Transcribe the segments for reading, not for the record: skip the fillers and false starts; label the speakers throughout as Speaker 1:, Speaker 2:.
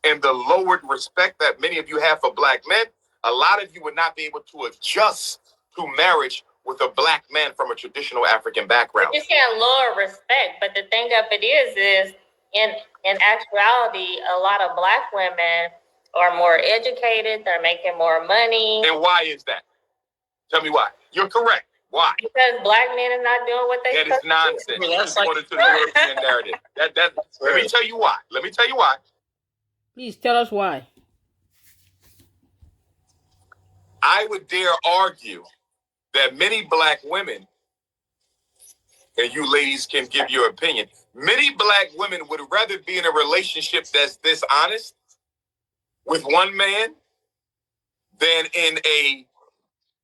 Speaker 1: and the lowered respect that many of you have for black men, a lot of you would not be able to adjust to marriage with a black man from a traditional African background.
Speaker 2: You can't lower respect, but the thing of it is in actuality, a lot of black women are more educated, they're making more money.
Speaker 1: And why is that? Tell me why. You're correct. Why?
Speaker 2: Because black men are not doing what they
Speaker 1: That is nonsense. Well, that's like to the European narrative. Let me tell you why.
Speaker 3: Please tell us why.
Speaker 1: I would dare argue that many black women, and you ladies can give your opinion, many black women would rather be in a relationship that's dishonest with one man than in a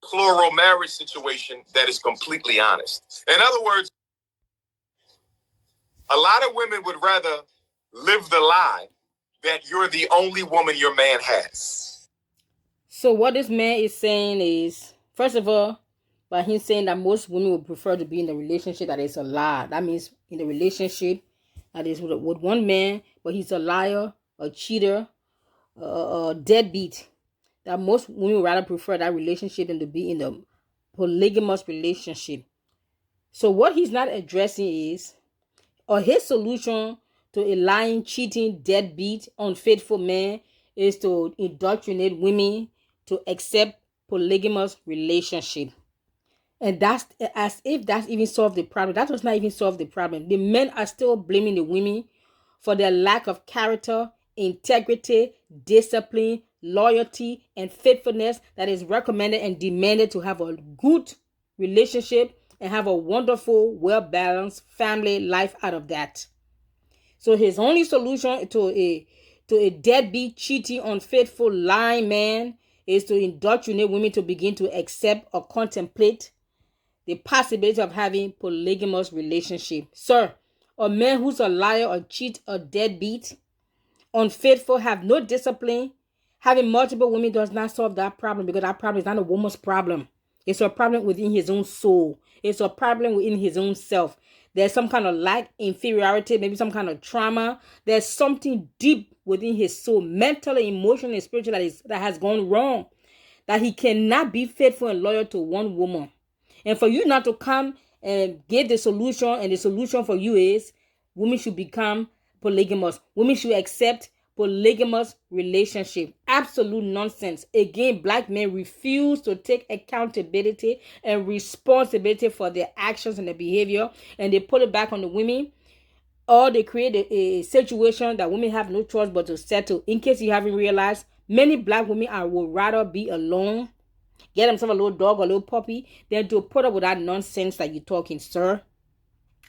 Speaker 1: plural marriage situation that is completely honest. In other words, a lot of women would rather live the lie that you're the only woman your man has.
Speaker 3: So what this man is saying is, first of all, by him saying that most women would prefer to be in a relationship that is a lie. That means in a relationship that is with one man, but he's a liar, a cheater, a deadbeat. That most women would rather prefer that relationship than to be in a polygamous relationship. So what he's not addressing is, or his solution to a lying, cheating, deadbeat, unfaithful man is to indoctrinate women to accept polygamous relationship. And that's as if that's even solved the problem. That does not even solve the problem. The men are still blaming the women for their lack of character, integrity, discipline, loyalty, and faithfulness that is recommended and demanded to have a good relationship and have a wonderful, well-balanced family life out of that. So his only solution to a deadbeat, cheating, unfaithful, lying man is to indoctrinate women to begin to accept or contemplate the possibility of having polygamous relationship. Sir, a man who's a liar or cheat or deadbeat, unfaithful, have no discipline, having multiple women does not solve that problem, because that problem is not a woman's problem. It's a problem within his own soul. It's a problem within his own self. There's some kind of lack, inferiority, maybe some kind of trauma. There's something deep within his soul, mentally, emotionally, and spiritually, that has gone wrong, that he cannot be faithful and loyal to one woman. And for you not to come and give the solution, and the solution for you is women should become polygamous. Women should accept polygamous relationship. Absolute nonsense. Again, black men refuse to take accountability and responsibility for their actions and their behavior, and they put it back on the women, or they create a situation that women have no choice but to settle. In case you haven't realized, many black women would rather be alone, get themselves a little dog or a little puppy, than to put up with that nonsense that you're talking, sir.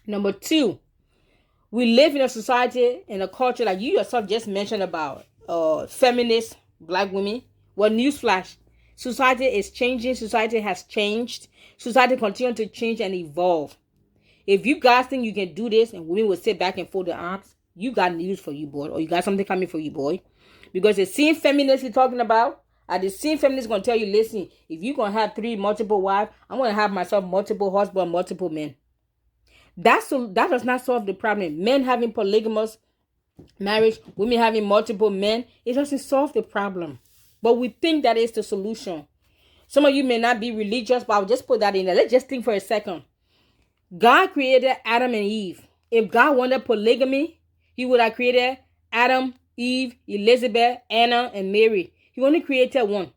Speaker 3: Number two, we live in a society and a culture that you yourself just mentioned about feminist black women. Well, newsflash, society is changing. Society has changed. Society continues to change and evolve. If you guys think you can do this and women will sit back and fold their arms, you got news for you, boy, or you got something coming for you, boy. Because the same feminists you're talking about are the same feminists going to tell you, listen, if you're going to have multiple wives, I'm going to have myself multiple husbands, multiple men. That does not solve the problem. Men having polygamous marriage, women having multiple men, it doesn't solve the problem. But we think that is the solution. Some of you may not be religious, but I'll just put that in there. Let's just think for a second. God created Adam and Eve. If God wanted polygamy, he would have created Adam, Eve, Elizabeth, Anna, and Mary. He only created one.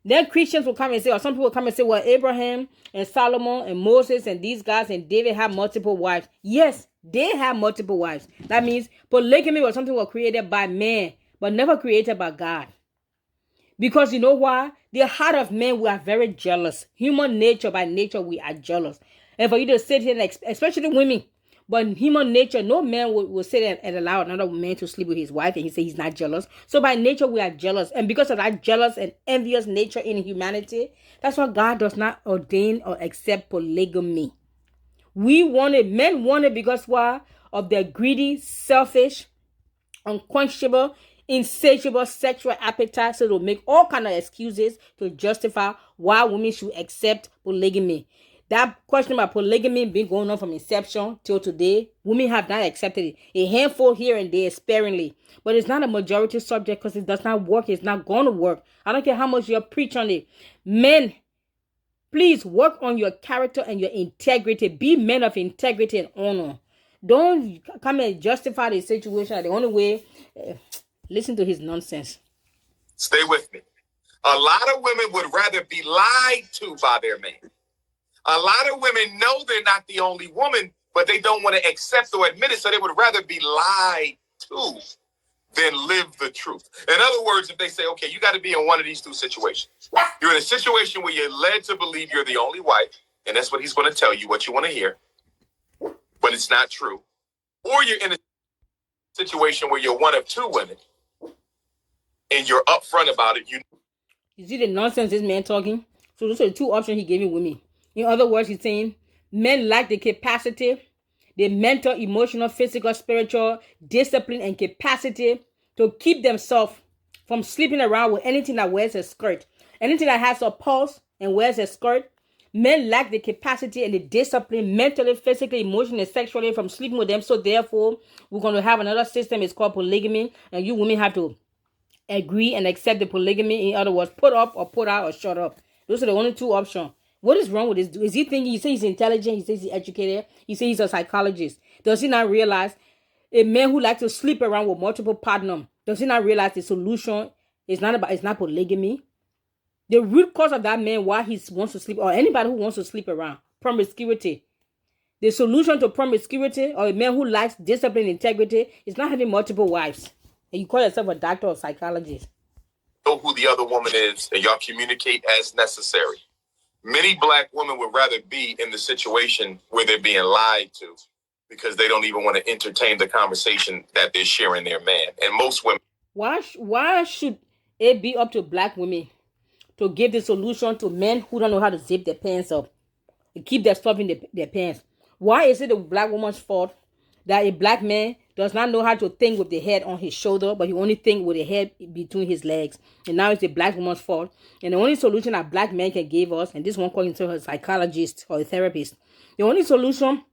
Speaker 3: Then Christians will come and say, or some people will come and say, well, Abraham and Solomon and Moses and these guys and David have multiple wives. Yes, they have multiple wives. That means polygamy was something that was created by man, but never created by God. Because you know why? The heart of man, we are very jealous. Human nature, by nature, we are jealous. And for you to sit here, and especially women, but human nature, no man will sit and allow another man to sleep with his wife and he say he's not jealous. So by nature, we are jealous. And because of that jealous and envious nature in humanity, that's why God does not ordain or accept polygamy. Men want it because why? Of their greedy, selfish, unquenchable, insatiable sexual appetite. So they'll make all kind of excuses to justify why women should accept polygamy. That question about polygamy been going on from inception till today. Women have not accepted it. A handful here and there sparingly. But it's not a majority subject because it does not work. It's not going to work. I don't care how much you preach on it. Men, please work on your character and your integrity. Be men of integrity and honor. Don't come and justify the situation the only way. Listen to his nonsense.
Speaker 1: Stay with me. A lot of women would rather be lied to by their man. A lot of women know they're not the only woman, but they don't want to accept or admit it, so they would rather be lied to than live the truth. In other words, if they say, okay, you got to be in one of these two situations. You're in a situation where you're led to believe you're the only wife, and that's what he's going to tell you, what you want to hear, but it's not true. Or you're in a situation where you're one of two women, and you're upfront about it.
Speaker 3: You see the nonsense this man talking? So those are the two options he gave me with me. In other words, he's saying men lack the capacity, the mental, emotional, physical, spiritual discipline and capacity to keep themselves from sleeping around with anything that wears a skirt. Anything that has a pulse and wears a skirt. Men lack the capacity and the discipline mentally, physically, emotionally, sexually from sleeping with them. So therefore, we're going to have another system. It's called polygamy. And you women have to agree and accept the polygamy. In other words, put up or put out or shut up. Those are the only two options. What is wrong with this dude? Is he thinking, he says he's intelligent, he says he's educated, he says he's a psychologist. Does he not realize a man who likes to sleep around with multiple partners, does he not realize the solution is not polygamy? The root cause of that man why he wants to sleep, or anybody who wants to sleep around, promiscuity. The solution to promiscuity, or a man who lacks discipline and integrity, is not having multiple wives. And you call yourself a doctor or psychologist.
Speaker 1: Know who the other woman is, and y'all communicate as necessary. Many black women would rather be in the situation where they're being lied to because they don't even want to entertain the conversation that they're sharing their man. And most women...
Speaker 3: Why should it be up to black women to give the solution to men who don't know how to zip their pants up and keep their stuff in their pants? Why is it a black woman's fault that a black man does not know how to think with the head on his shoulder, but he only think with the head between his legs? And now it's a black woman's fault. And the only solution that black men can give us, and this one calling himself a psychologist or a therapist, the only solution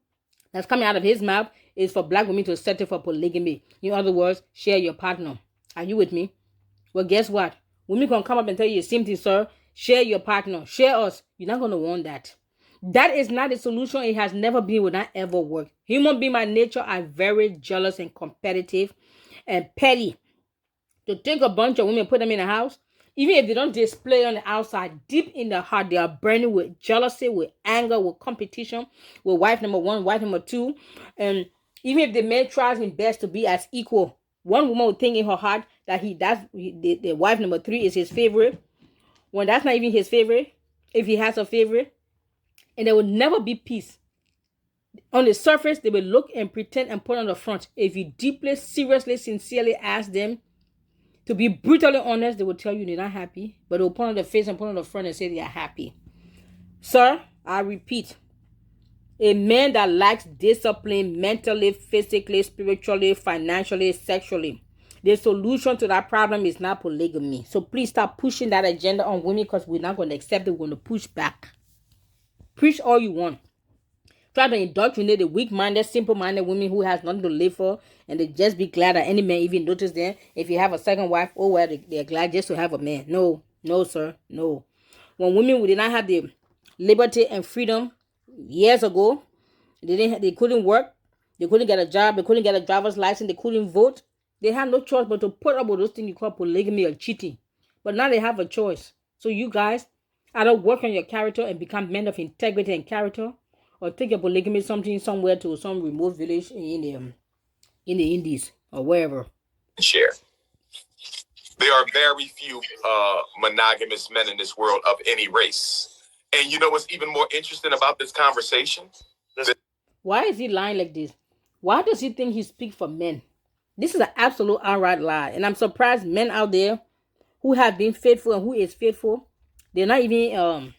Speaker 3: that's coming out of his mouth is for black women to settle for polygamy. In other words, share your partner. Are you with me? Well, guess what? Women can come up and tell you the same thing, sir. Share your partner. Share us. You're not going to want that. That is not a solution. It has never been, will not ever work. Human beings by nature are very jealous and competitive and petty. To take a bunch of women, put them in a house, even if they don't display on the outside, deep in their heart, they are burning with jealousy, with anger, with competition, with wife number one, wife number two. And even if the man tries his best to be as equal, one woman would think in her heart that the wife number three is his favorite, when that's not even his favorite, if he has a favorite. And there will never be peace. On the surface, they will look and pretend and put on the front. If you deeply, seriously, sincerely ask them to be brutally honest, they will tell you they're not happy. But they will put on the face and put on the front and say they are happy. Sir, I repeat, a man that lacks discipline mentally, physically, spiritually, financially, sexually, the solution to that problem is not polygamy. So please stop pushing that agenda on women because we're not going to accept it. We're going to push back. Preach all you want. Try to indoctrinate the weak-minded, simple-minded women who has nothing to live for, and they just be glad that any man even notice them. If you have a second wife, oh well, they're glad just to have a man. No, sir, no. When women did not have the liberty and freedom years ago, they couldn't work, they couldn't get a job, they couldn't get a driver's license, they couldn't vote. They had no choice but to put up with those things you call polygamy or cheating. But now they have a choice. So you guys, either work on your character and become men of integrity and character, or take a polygamy somewhere to some remote village in the Indies or wherever.
Speaker 1: Share. There are very few monogamous men in this world of any race. And you know what's even more interesting about this conversation?
Speaker 3: Why is he lying like this? Why does he think he speaks for men? This is an absolute outright lie. And I'm surprised men out there who have been faithful and who is faithful, they're not even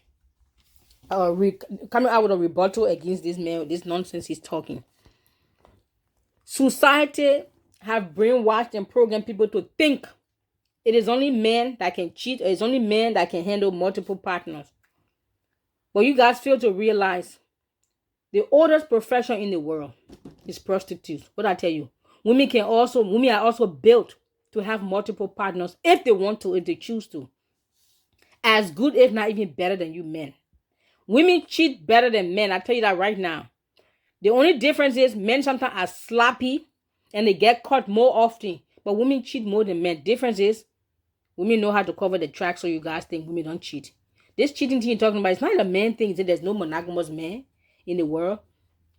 Speaker 3: coming out with a rebuttal against this man, this nonsense he's talking. Society have brainwashed and programmed people to think it is only men that can cheat, or it's only men that can handle multiple partners. But you guys fail to realize the oldest profession in the world is prostitutes. What I tell you, women are also built to have multiple partners if they want to, if they choose to. As good, if not even better than you men. Women cheat better than men. I tell you that right now. The only difference is men sometimes are sloppy and they get caught more often. But women cheat more than men. Difference is women know how to cover the track, so you guys think women don't cheat. This cheating thing you're talking about, it's not a man thing. There's no monogamous man in the world.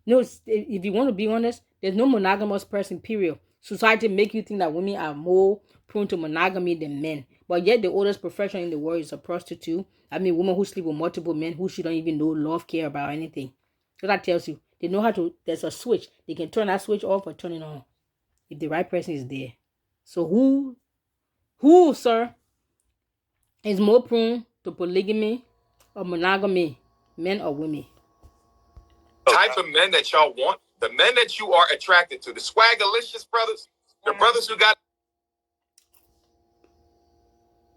Speaker 3: No, if you want to be honest, there's no monogamous person, period. Society make you think that women are more prone to monogamy than men. But yet the oldest profession in the world is a prostitute. I mean, women who sleep with multiple men who she don't even know, love, care about anything. So that tells you, they know how to, there's a switch. They can turn that switch off or turn it on if the right person is there. So who, sir, is more prone to polygamy or monogamy, men or women?
Speaker 1: Type of men that y'all want, the men that you are attracted to, the swaggerlicious brothers, the brothers who got